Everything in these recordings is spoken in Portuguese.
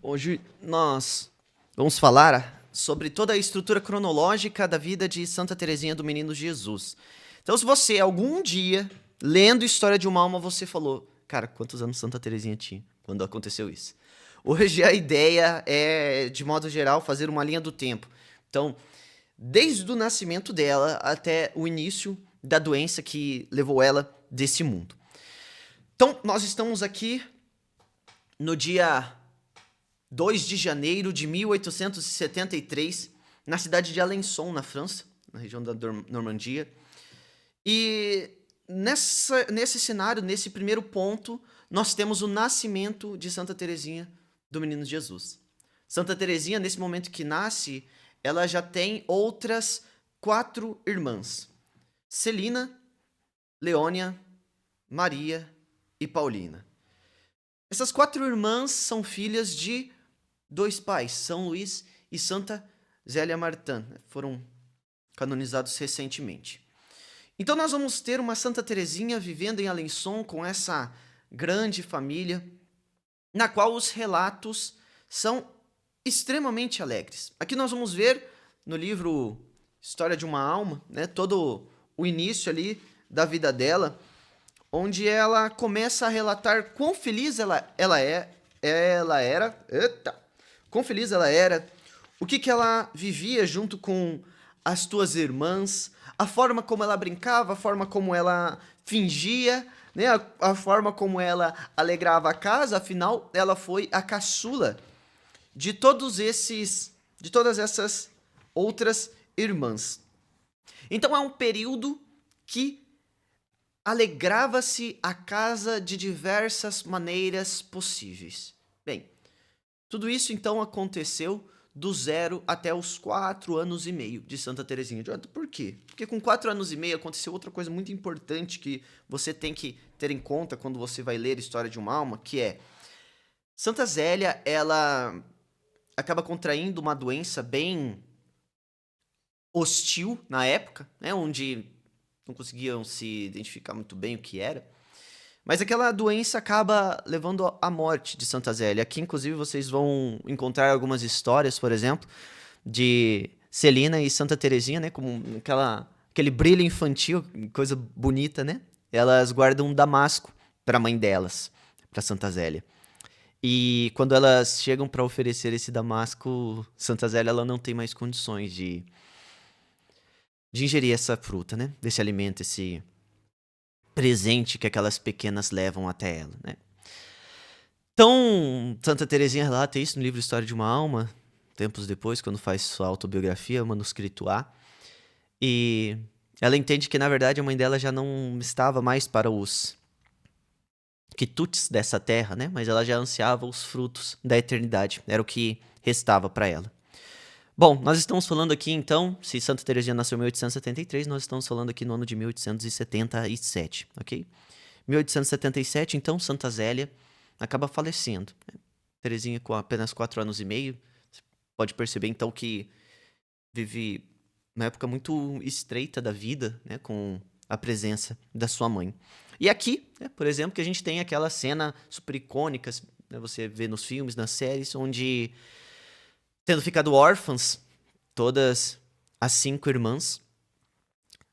Hoje nós vamos falar sobre toda a estrutura cronológica da vida de Santa Teresinha do Menino Jesus. Então, se você algum dia, lendo História de uma Alma, você falou, cara, quantos anos Santa Teresinha tinha quando aconteceu isso? Hoje a ideia é, de modo geral, fazer uma linha do tempo. Então, desde o nascimento dela até o início da doença que levou ela desse mundo. Então, nós estamos aqui no dia 2 de janeiro de 1873, na cidade de Alençon, na França, na região da Normandia. E nesse cenário, nesse primeiro ponto, nós temos o nascimento de Santa Teresinha do Menino Jesus. Santa Teresinha, nesse momento que nasce, ela já tem outras 4 irmãs: Celina, Leônia, Maria e Paulina. Essas 4 irmãs são filhas de 2 pais, São Luís e Santa Zélia Martin, foram canonizados recentemente. Então nós vamos ter uma Santa Teresinha vivendo em Alençon com essa grande família, na qual os relatos são extremamente alegres. Aqui nós vamos ver no livro História de uma Alma, né, todo o início ali da vida dela, onde ela começa a relatar quão feliz ela era, quão feliz ela era, o que ela vivia junto com as tuas irmãs, a forma como ela brincava, a forma como ela fingia, né, a forma como ela alegrava a casa. Afinal, ela foi a caçula de todas essas outras irmãs. Então é um período que alegrava-se a casa de diversas maneiras possíveis. Bem, tudo isso então aconteceu do 0 até os 4 anos e meio de Santa Teresinha. Por quê? Porque com 4 anos e meio aconteceu outra coisa muito importante que você tem que ter em conta quando você vai ler a História de uma Alma, que é Santa Zélia, ela acaba contraindo uma doença bem hostil na época, né, onde não conseguiam se identificar muito bem o que era. Mas aquela doença acaba levando à morte de Santa Zélia. Aqui, inclusive, vocês vão encontrar algumas histórias, por exemplo, de Celina e Santa Teresinha, né? Como aquele brilho infantil, coisa bonita, né? Elas guardam um damasco para a mãe delas, para Santa Zélia. E quando elas chegam para oferecer esse damasco, Santa Zélia ela não tem mais condições de ingerir essa fruta, né? Desse alimento, esse presente que aquelas pequenas levam até ela, né? Então, Santa Teresinha relata isso no livro História de uma Alma, tempos depois, quando faz sua autobiografia, o manuscrito A. E ela entende que, na verdade, a mãe dela já não estava mais para os quitutes dessa terra, né? Mas ela já ansiava os frutos da eternidade. Era o que restava para ela. Bom, nós estamos falando aqui, então, se Santa Teresinha nasceu em 1873, nós estamos falando aqui no ano de 1877, ok? 1877, então, Santa Zélia acaba falecendo. Teresinha com apenas 4 anos e meio. Você pode perceber, então, que vive uma época muito estreita da vida, né, com a presença da sua mãe. E aqui, né, por exemplo, que a gente tem aquela cena super icônica, né, você vê nos filmes, nas séries, onde, tendo ficado órfãs, todas as 5 irmãs,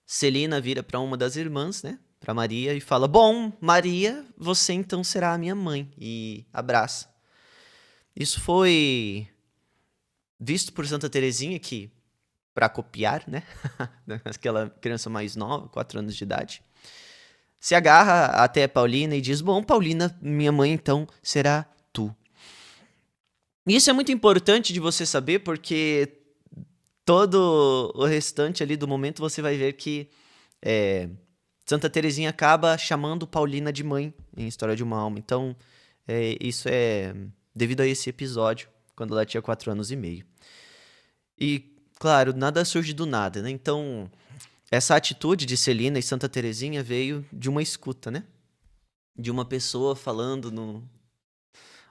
Celina vira para uma das irmãs, né, para Maria, e fala: Bom, Maria, você então será a minha mãe. E abraça. Isso foi visto por Santa Teresinha, que, para copiar, né, aquela criança mais nova, 4 anos de idade, se agarra até Paulina e diz: Bom, Paulina, minha mãe então será tu. E isso é muito importante de você saber, porque todo o restante ali do momento você vai ver que Santa Teresinha acaba chamando Paulina de mãe em História de uma Alma. Então, isso é devido a esse episódio, quando ela tinha 4 anos e meio. E, claro, nada surge do nada, né? Então, essa atitude de Celina e Santa Teresinha veio de uma escuta, né? De uma pessoa falando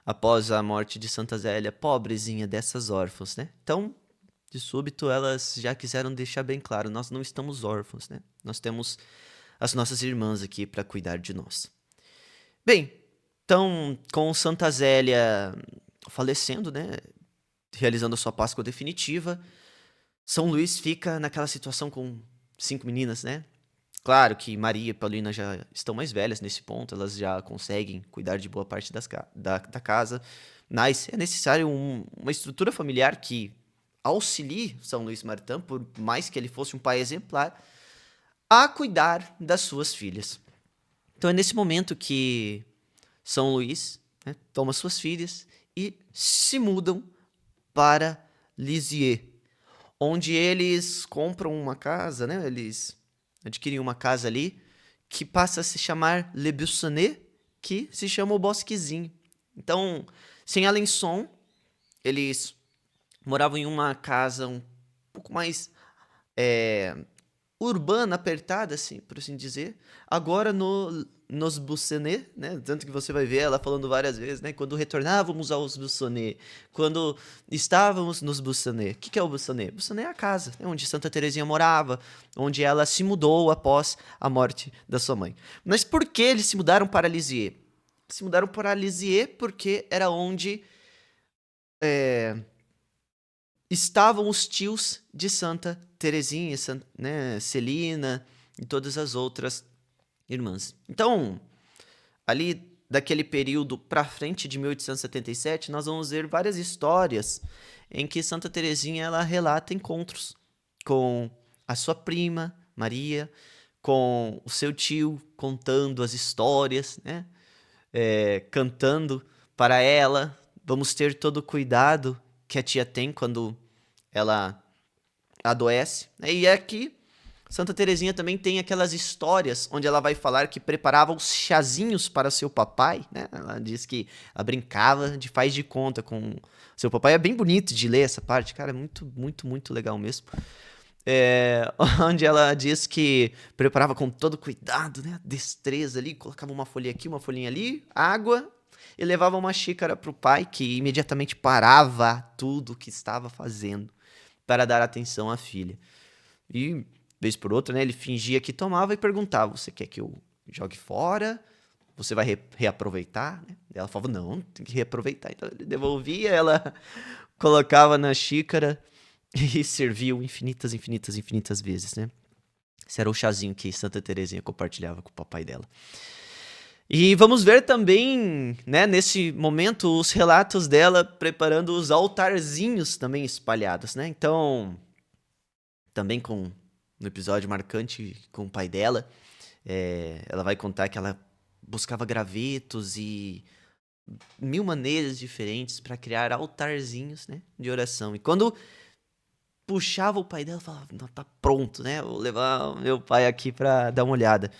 após a morte de Santa Zélia, pobrezinha dessas órfãs, né? Então, de súbito, elas já quiseram deixar bem claro: nós não estamos órfãos, né? Nós temos as nossas irmãs aqui para cuidar de nós. Bem, então, com Santa Zélia falecendo, né? Realizando a sua Páscoa definitiva, São Luís fica naquela situação com 5 meninas, né? Claro que Maria e Paulina já estão mais velhas nesse ponto, elas já conseguem cuidar de boa parte da casa, mas é necessário uma estrutura familiar que auxilie São Luís Maritã, por mais que ele fosse um pai exemplar, a cuidar das suas filhas. Então é nesse momento que São Luís, né, toma suas filhas e se mudam para Lisieux, onde eles compram uma casa, né? Eles adquirem uma casa ali que passa a se chamar Le Buissonnet, que se chama o Bosquezinho. Então, sem Alençon, eles moravam em uma casa um pouco mais urbana, apertada, assim, por assim dizer. Agora nos Bussonnet, né? Tanto que você vai ver ela falando várias vezes, né? Quando retornávamos aos Bussonnet, quando estávamos nos Bussonnet. O que é o Bussonnet? Bussonnet é a casa, né? Onde Santa Teresinha morava, onde ela se mudou após a morte da sua mãe. Mas por que eles se mudaram para Lisieux? Se mudaram para Lisieux porque era onde estavam os tios de Santa Teresinha, né, Celina e todas as outras irmãs. Então, ali daquele período para frente de 1877, nós vamos ver várias histórias em que Santa Teresinha ela relata encontros com a sua prima Maria, com o seu tio contando as histórias, né? Cantando para ela. Vamos ter todo o cuidado que a tia tem quando ela adoece, né? E aqui Santa Teresinha também tem aquelas histórias onde ela vai falar que preparava os chazinhos para seu papai, né? Ela diz que ela brincava de faz de conta com seu papai. É bem bonito de ler essa parte, cara, é muito, muito, muito legal mesmo. Onde ela diz que preparava com todo cuidado, né? Destreza ali, colocava uma folhinha aqui, uma folhinha ali, água e levava uma xícara pro pai, que imediatamente parava tudo o que estava fazendo para dar atenção à filha. E, vez por outra, né, ele fingia que tomava e perguntava: você quer que eu jogue fora? Você vai reaproveitar? Né? Ela falava: não, tem que reaproveitar. Então ele devolvia, ela colocava na xícara e serviu infinitas, infinitas, infinitas vezes, né? Esse era o chazinho que Santa Teresinha compartilhava com o papai dela. E vamos ver também, né, nesse momento, os relatos dela preparando os altarzinhos também espalhados, né? Então, também com no episódio marcante com o pai dela, ela vai contar que ela buscava gravetos e mil maneiras diferentes para criar altarzinhos, né, de oração. E quando puxava o pai dela, falava: não, tá pronto, né? Vou levar o meu pai aqui para dar uma olhada.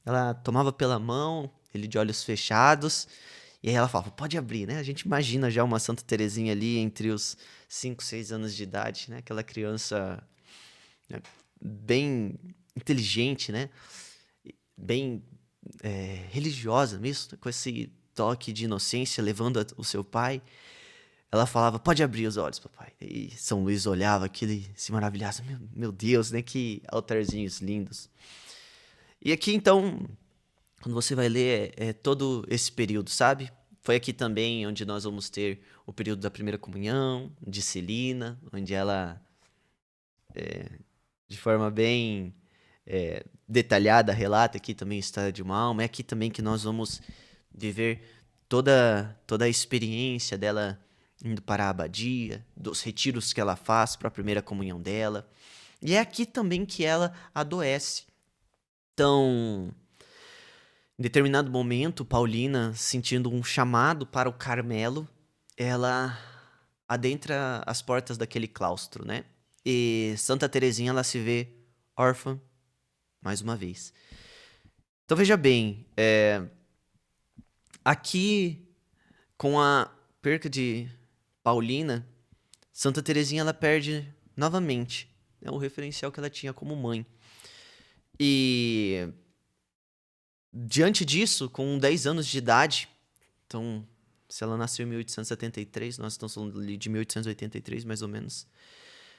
Ela tomava pela mão, ele de olhos fechados, e aí ela falava: pode abrir, né? A gente imagina já uma Santa Teresinha ali entre os 5, 6 anos de idade, né? Aquela criança, né, bem inteligente, né? Bem religiosa mesmo, com esse toque de inocência, levando o seu pai. Ela falava: pode abrir os olhos, papai. E São Luís olhava aquilo e se maravilhava: meu Deus, né? Que altarzinhos lindos. E aqui, então, quando você vai ler, todo esse período, sabe? Foi aqui também onde nós vamos ter o período da primeira comunhão, de Celina, onde ela, de forma bem detalhada, relata aqui também a história de uma alma. É aqui também que nós vamos viver toda a experiência dela indo para a abadia, dos retiros que ela faz para a primeira comunhão dela. E é aqui também que ela adoece. Então, em determinado momento, Paulina, sentindo um chamado para o Carmelo, ela adentra as portas daquele claustro, né? E Santa Teresinha, ela se vê órfã mais uma vez. Então veja bem, aqui com a perca de Paulina, Santa Teresinha ela perde novamente, né, o referencial que ela tinha como mãe. E diante disso, com 10 anos de idade, então, se ela nasceu em 1873, nós estamos falando ali de 1883, mais ou menos.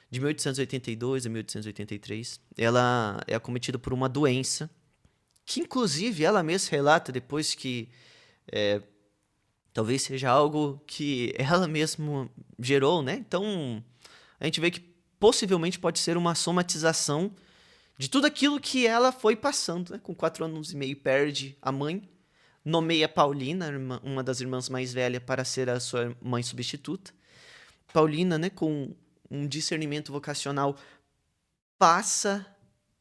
De 1882 a 1883, ela é acometida por uma doença, que inclusive ela mesma relata depois que Talvez seja algo que ela mesma gerou, né? Então, a gente vê que possivelmente pode ser uma somatização de tudo aquilo que ela foi passando, né? Com 4 anos e meio, perde a mãe, nomeia Paulina, uma das irmãs mais velhas, para ser a sua mãe substituta. Paulina, né, com um discernimento vocacional, passa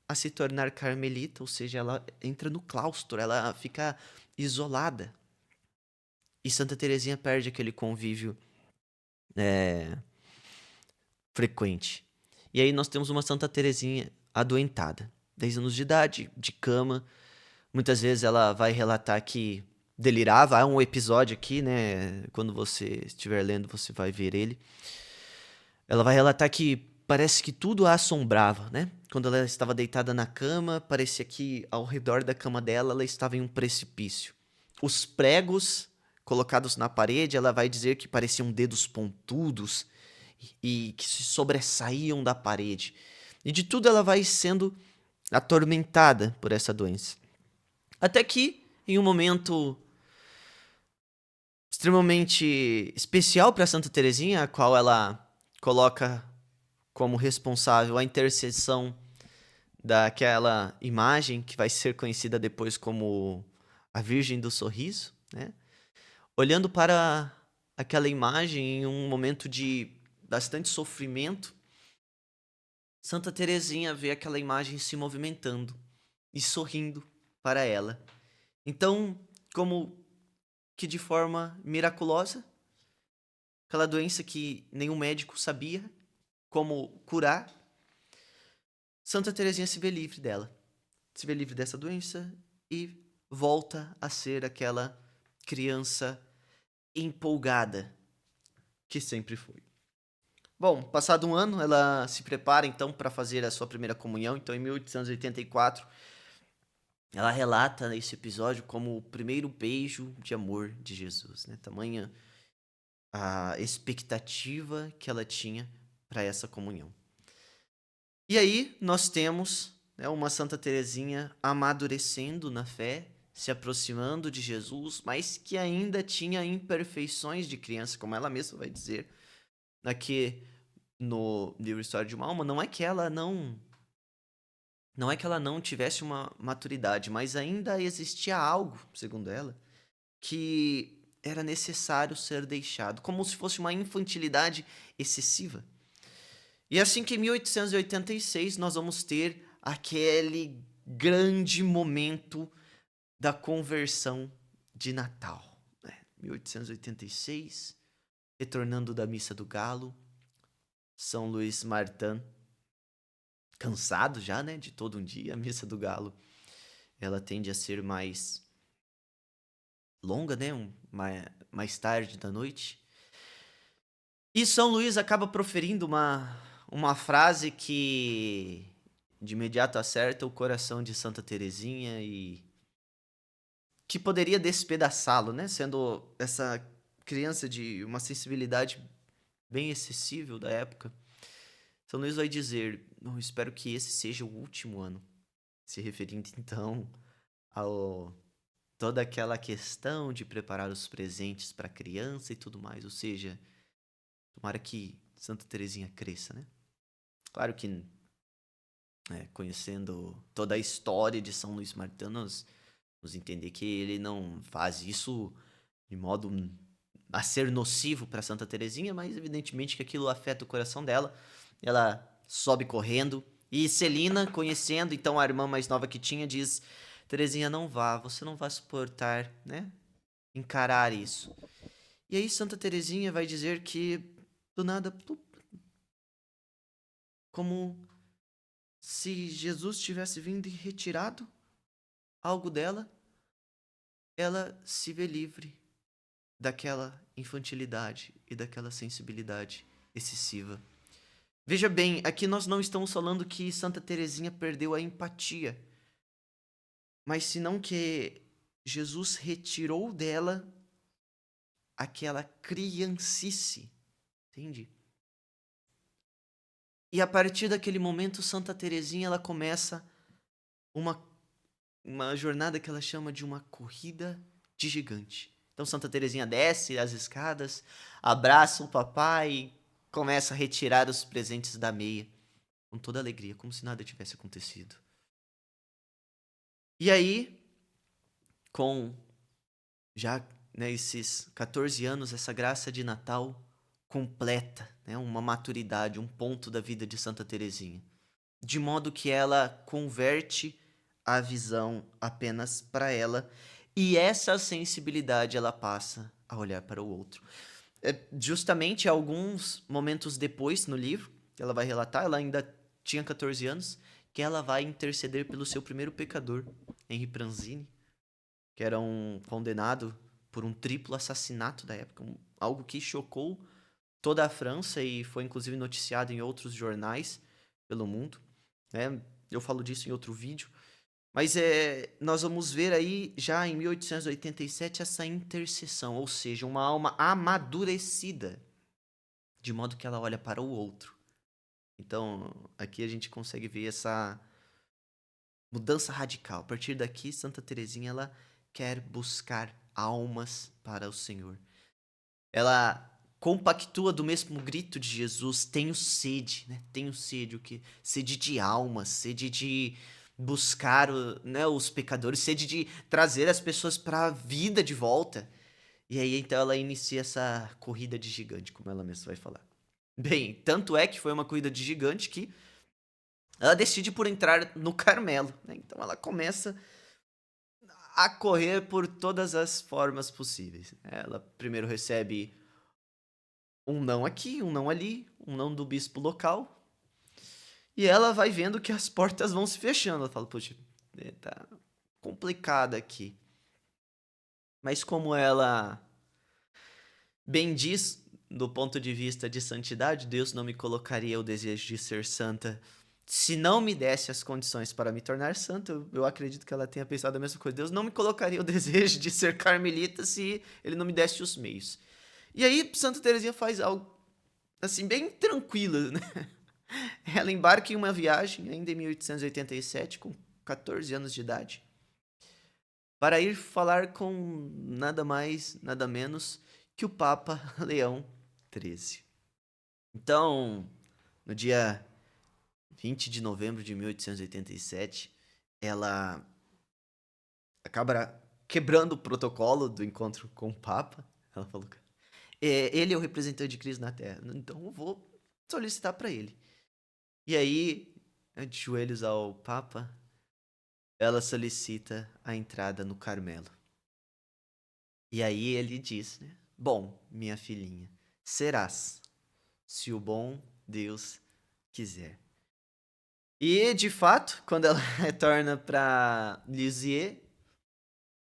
a se tornar carmelita, ou seja, ela entra no claustro, ela fica isolada. E Santa Teresinha perde aquele convívio frequente. E aí nós temos uma Santa Teresinha adoentada, 10 anos de idade, de cama. Muitas vezes ela vai relatar que delirava. Há um episódio aqui, né? Quando você estiver lendo, você vai ver ele. Ela vai relatar que parece que tudo a assombrava, né? Quando ela estava deitada na cama, parecia que ao redor da cama dela ela estava em um precipício. Os pregos colocados na parede, ela vai dizer que pareciam dedos pontudos e que se sobressaíam da parede. E de tudo ela vai sendo atormentada por essa doença. Até que, em um momento extremamente especial para Santa Teresinha, a qual ela coloca como responsável a intercessão daquela imagem que vai ser conhecida depois como a Virgem do Sorriso, né? Olhando para aquela imagem em um momento de bastante sofrimento, Santa Teresinha vê aquela imagem se movimentando e sorrindo para ela. Então, como que de forma miraculosa, aquela doença que nenhum médico sabia como curar, Santa Teresinha se vê livre dela. Se vê livre dessa doença e volta a ser aquela criança empolgada que sempre foi. Bom, passado um ano, ela se prepara então para fazer a sua primeira comunhão. Então, em 1884, ela relata nesse episódio como o primeiro beijo de amor de Jesus, né? Tamanha a expectativa que ela tinha para essa comunhão. E aí nós temos, né, uma Santa Teresinha amadurecendo na fé, se aproximando de Jesus, mas que ainda tinha imperfeições de criança, como ela mesma vai dizer aqui no livro História de uma Alma. Não é que ela não tivesse uma maturidade, mas ainda existia algo, segundo ela, que era necessário ser deixado, como se fosse uma infantilidade excessiva. E assim que em 1886 nós vamos ter aquele grande momento da conversão de Natal, né? 1886, retornando da Missa do Galo, São Luís Martin, cansado já, né, de todo um dia. A Missa do Galo, ela tende a ser mais longa, né, mais tarde da noite. E São Luís acaba proferindo uma frase que de imediato acerta o coração de Santa Teresinha e que poderia despedaçá-lo, né? Sendo essa criança de uma sensibilidade bem excessível da época. São Luís vai dizer: "Eu espero que esse seja o último ano", se referindo então ao toda aquela questão de preparar os presentes para a criança e tudo mais, ou seja, tomara que Santa Teresinha cresça, né? Claro que, conhecendo toda a história de São Luís Martin, nós entender que ele não faz isso de modo a ser nocivo para Santa Teresinha, mas evidentemente que aquilo afeta o coração dela. Ela sobe correndo e Celina, conhecendo então a irmã mais nova que tinha, diz: Teresinha, não vá, você não vai suportar, né? Encarar isso. E aí Santa Teresinha vai dizer que do nada, como se Jesus tivesse vindo e retirado algo dela, ela se vê livre daquela infantilidade e daquela sensibilidade excessiva. Veja bem, aqui nós não estamos falando que Santa Teresinha perdeu a empatia, mas senão que Jesus retirou dela aquela criancice, entende? E a partir daquele momento, Santa Teresinha ela começa uma jornada que ela chama de uma corrida de gigante. Então Santa Teresinha desce as escadas, abraça o papai e começa a retirar os presentes da meia com toda alegria, como se nada tivesse acontecido. E aí, com já, né, esses 14 anos, essa graça de Natal completa, né, uma maturidade, um ponto da vida de Santa Teresinha, de modo que ela converte a visão apenas para ela e essa sensibilidade ela passa a olhar para o outro. Justamente alguns momentos depois no livro, que ela vai relatar, ela ainda tinha 14 anos, que ela vai interceder pelo seu primeiro pecador, Henri Pranzini, que era um condenado por um triplo assassinato da época, algo que chocou toda a França e foi inclusive noticiado em outros jornais pelo mundo, né? Eu falo disso em outro vídeo. Mas nós vamos ver aí, já em 1887, essa intercessão, ou seja, uma alma amadurecida, de modo que ela olha para o outro. Então, aqui a gente consegue ver essa mudança radical. A partir daqui, Santa Teresinha, ela quer buscar almas para o Senhor. Ela compactua do mesmo grito de Jesus, tenho sede, né? Tenho sede, o quê? Sede de almas, sede de buscar, né, os pecadores, sede de trazer as pessoas para a vida de volta. E aí então ela inicia essa corrida de gigante, como ela mesma vai falar. Bem, tanto é que foi uma corrida de gigante que ela decide por entrar no Carmelo, né? Então ela começa a correr por todas as formas possíveis. Ela primeiro recebe um não aqui, um não ali, um não do bispo local. E ela vai vendo que as portas vão se fechando. Ela fala, poxa, tá complicado aqui. Mas como ela bem diz, do ponto de vista de santidade, Deus não me colocaria o desejo de ser santa se não me desse as condições para me tornar santa. Eu acredito que ela tenha pensado a mesma coisa. Deus não me colocaria o desejo de ser carmelita se ele não me desse os meios. E aí Santa Teresinha faz algo assim bem tranquilo, né? Ela embarca em uma viagem, ainda em 1887, com 14 anos de idade, para ir falar com nada mais, nada menos que o Papa Leão XIII. Então, no dia 20 de novembro de 1887, ela acaba quebrando o protocolo do encontro com o Papa. Ela falou: ele é o representante de Cristo na Terra, então eu vou solicitar para ele. E aí, de joelhos ao Papa, ela solicita a entrada no Carmelo. E aí ele diz, né? Bom, minha filhinha, serás, se o bom Deus quiser. E, de fato, quando ela retorna para Lisieux,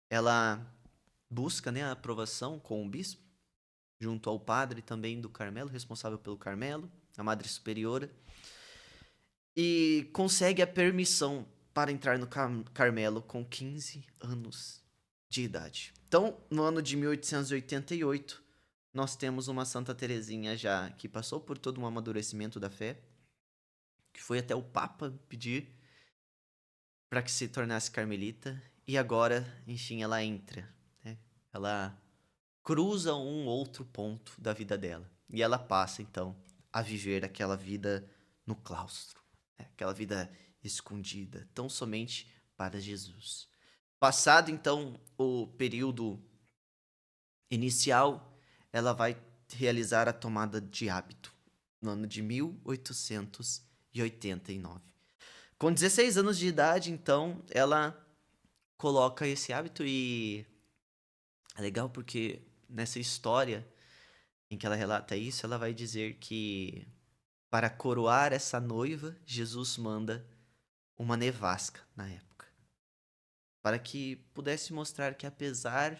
ela busca, né, a aprovação com o bispo, junto ao padre também do Carmelo, responsável pelo Carmelo, a Madre Superiora, e consegue a permissão para entrar no Carmelo com 15 anos de idade. Então, no ano de 1888, nós temos uma Santa Teresinha já que passou por todo um amadurecimento da fé, que foi até o Papa pedir para que se tornasse carmelita, e agora, enfim, ela entra, né? Ela cruza um outro ponto da vida dela, e ela passa, então, a viver aquela vida no claustro, né? Aquela vida escondida, tão somente para Jesus. Passado, então, o período inicial, ela vai realizar a tomada de hábito no ano de 1889. Com 16 anos de idade, então, ela coloca esse hábito e é legal porque nessa história em que ela relata isso, ela vai dizer que para coroar essa noiva, Jesus manda uma nevasca na época, para que pudesse mostrar que apesar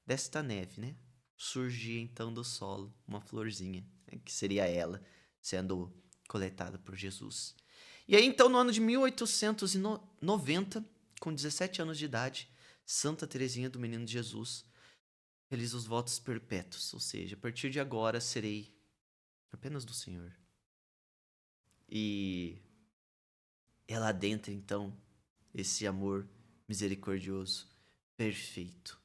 desta neve, né, surgia então do solo uma florzinha, né, que seria ela sendo coletada por Jesus. E aí então no ano de 1890, com 17 anos de idade, Santa Teresinha do Menino Jesus realiza os votos perpétuos, ou seja, a partir de agora serei apenas do Senhor. E ela adentra então esse amor misericordioso, perfeito.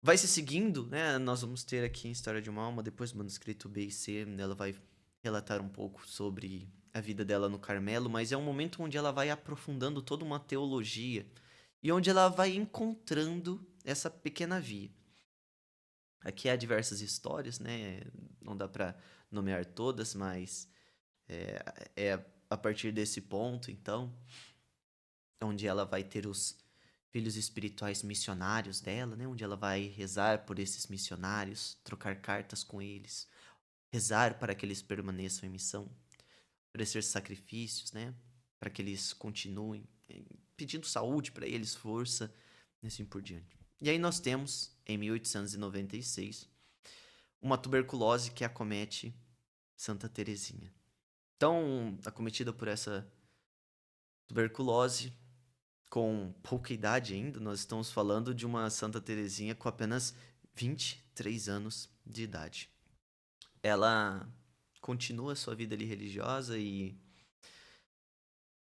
vai se seguindo, né? Nós vamos ter aqui em História de uma Alma, depois do manuscrito B e C, ela vai relatar um pouco sobre a vida dela no Carmelo, mas é um momento onde ela vai aprofundando toda uma teologia e onde ela vai encontrando essa pequena via. Aqui há diversas histórias, né? Não dá para nomear todas, mas é a partir desse ponto, então, onde ela vai ter os filhos espirituais missionários dela, né? Onde ela vai rezar por esses missionários, trocar cartas com eles, rezar para que eles permaneçam em missão, oferecer sacrifícios, né? Para que eles continuem, pedindo saúde para eles, força, e assim por diante. E aí nós temos, em 1896, uma tuberculose que acomete Santa Teresinha. Então, acometida por essa tuberculose, com pouca idade ainda, nós estamos falando de uma Santa Teresinha com apenas 23 anos de idade. Ela continua sua vida ali religiosa e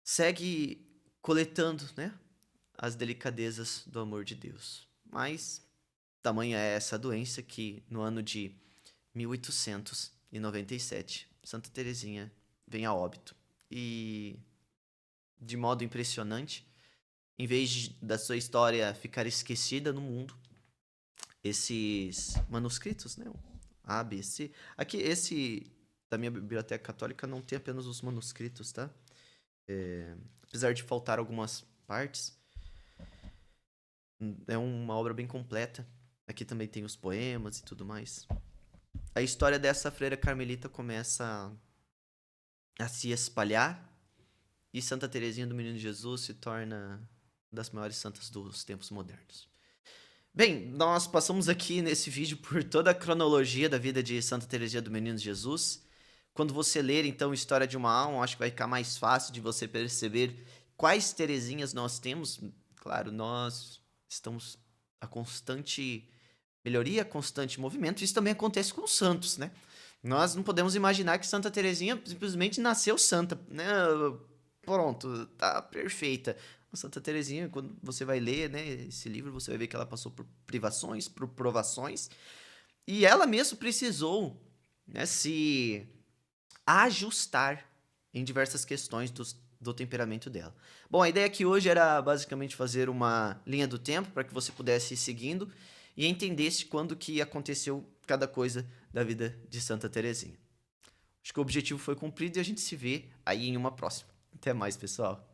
segue coletando, né, as delicadezas do amor de Deus. Mas tamanha é essa doença que no ano de 1897, Santa Teresinha vem a óbito. E de modo impressionante, em vez da sua história ficar esquecida no mundo, esses manuscritos, né? A, B, C. Aqui, esse da minha biblioteca católica não tem apenas os manuscritos, tá? Apesar de faltar algumas partes, é uma obra bem completa. Aqui também tem os poemas e tudo mais. A história dessa freira carmelita começa a se espalhar e Santa Teresinha do Menino Jesus se torna uma das maiores santas dos tempos modernos. Bem, nós passamos aqui nesse vídeo por toda a cronologia da vida de Santa Teresinha do Menino Jesus. Quando você ler, então, História de uma Alma, acho que vai ficar mais fácil de você perceber quais Teresinhas nós temos. Claro, nós estamos a constante melhoria, constante movimento. Isso também acontece com os santos, né? Nós não podemos imaginar que Santa Teresinha simplesmente nasceu santa, né? Pronto, tá perfeita. A Santa Teresinha, quando você vai ler, né, esse livro, você vai ver que ela passou por privações, por provações, e ela mesma precisou, né, se ajustar em diversas questões do temperamento dela. Bom, a ideia aqui hoje era basicamente fazer uma linha do tempo para que você pudesse ir seguindo e entendesse quando que aconteceu cada coisa da vida de Santa Teresinha. Acho que o objetivo foi cumprido e a gente se vê aí em uma próxima. Até mais, pessoal.